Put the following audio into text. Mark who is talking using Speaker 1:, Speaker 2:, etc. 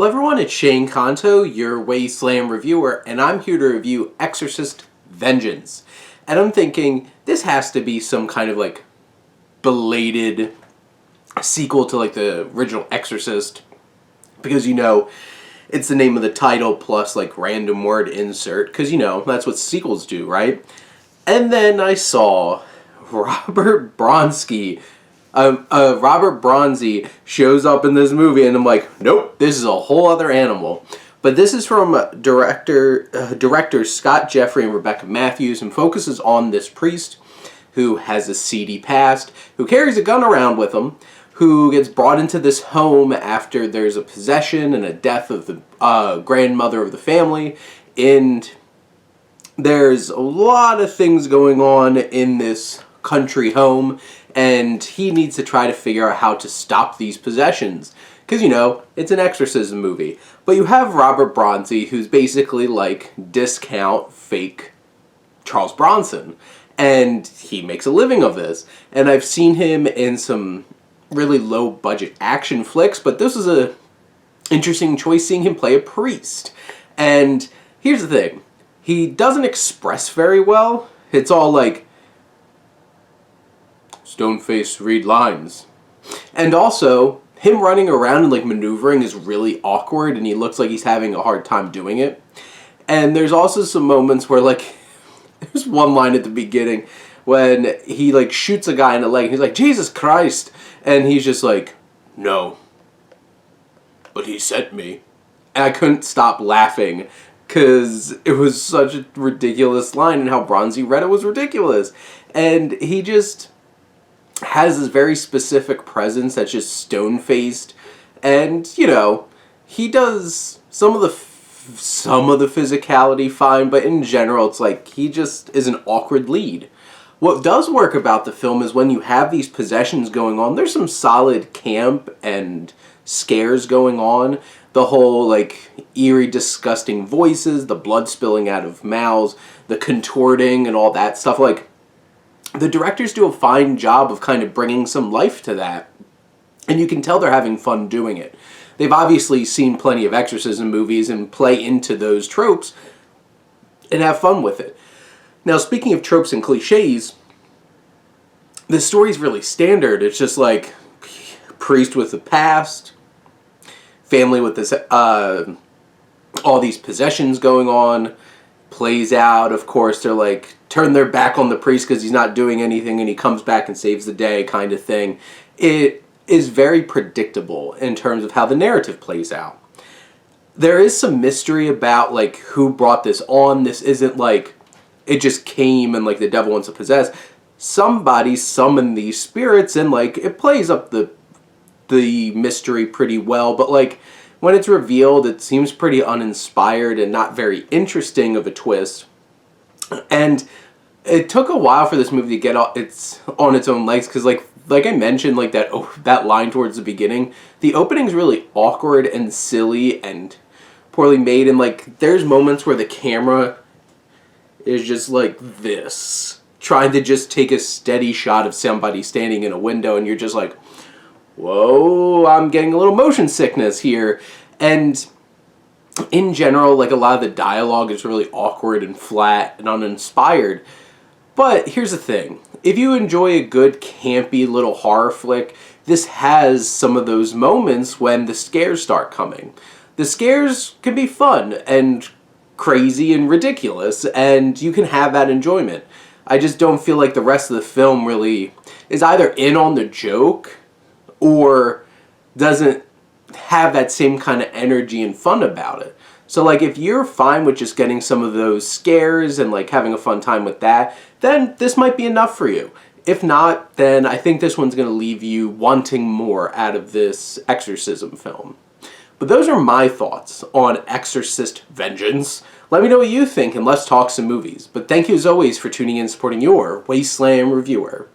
Speaker 1: Hello everyone, it's Shane Kanto, your Wasteland reviewer, and I'm here to review Exorcist Vengeance. And I'm thinking, this has to be some kind of like belated sequel to like the original Exorcist, because you know, it's the name of the title plus like random word insert, because you know, that's what sequels do, right? And then I saw Robert Bronzi shows up in this movie, and I'm like, nope, this is a whole other animal. But this is from directors Scott Jeffrey and Rebecca Matthews, and focuses on this priest who has a seedy past, who carries a gun around with him, who gets brought into this home after there's a possession and a death of the grandmother of the family, and there's a lot of things going on in this country home, and he needs to try to figure out how to stop these possessions. Because, you know, it's an exorcism movie. But you have Robert Bronzi, who's basically like discount fake Charles Bronson. And he makes a living of this. And I've seen him in some really low budget action flicks, but this is a interesting choice seeing him play a priest. And here's the thing. He doesn't express very well. It's all like, stone-faced, read lines. And also, him running around and like maneuvering is really awkward, and he looks like he's having a hard time doing it. And there's also some moments where like, there's one line at the beginning when he like shoots a guy in the leg, and he's like, Jesus Christ! And he's just like, no. But he sent me. And I couldn't stop laughing, because it was such a ridiculous line, and how Bronzi read it was ridiculous. And he just has this very specific presence that's just stone-faced, and you know, he does some of the physicality fine, but in general it's like he just is an awkward lead. What does work about the film is when you have these possessions going on, there's some solid camp and scares going on. The whole like eerie, disgusting voices, the blood spilling out of mouths, the contorting and all that stuff. Like, the directors do a fine job of kind of bringing some life to that, and you can tell they're having fun doing it. They've obviously seen plenty of exorcism movies and play into those tropes and have fun with it. Now, speaking of tropes and cliches, the story's really standard. It's just like priest with a past, family with this all these possessions going on, plays out. Of course, they're like, turn their back on the priest because he's not doing anything, and he comes back and saves the day kind of thing. It is very predictable in terms of how the narrative plays out. There is some mystery about like who brought this on. This isn't like it just came and like the devil wants to possess. Somebody summoned these spirits, and like it plays up the mystery pretty well, but like when it's revealed, it seems pretty uninspired and not very interesting of a twist. And it took a while for this movie to get on its own legs, because like I mentioned, like that line towards the beginning, the opening's really awkward and silly and poorly made, and like there's moments where the camera is just like this, trying to just take a steady shot of somebody standing in a window, and you're just like, whoa, I'm getting a little motion sickness here. And in general, like a lot of the dialogue is really awkward and flat and uninspired. But here's the thing. If you enjoy a good campy little horror flick, this has some of those moments when the scares start coming. The scares can be fun and crazy and ridiculous, and you can have that enjoyment. I just don't feel like the rest of the film really is either in on the joke or doesn't have that same kind of energy and fun about it. So like if you're fine with just getting some of those scares and like having a fun time with that, then this might be enough for you. If not, then I think this one's going to leave you wanting more out of this exorcism film. But those are my thoughts on Exorcist Vengeance. Let me know what you think, and let's talk some movies. But thank you as always for tuning in and supporting your Wasteland reviewer.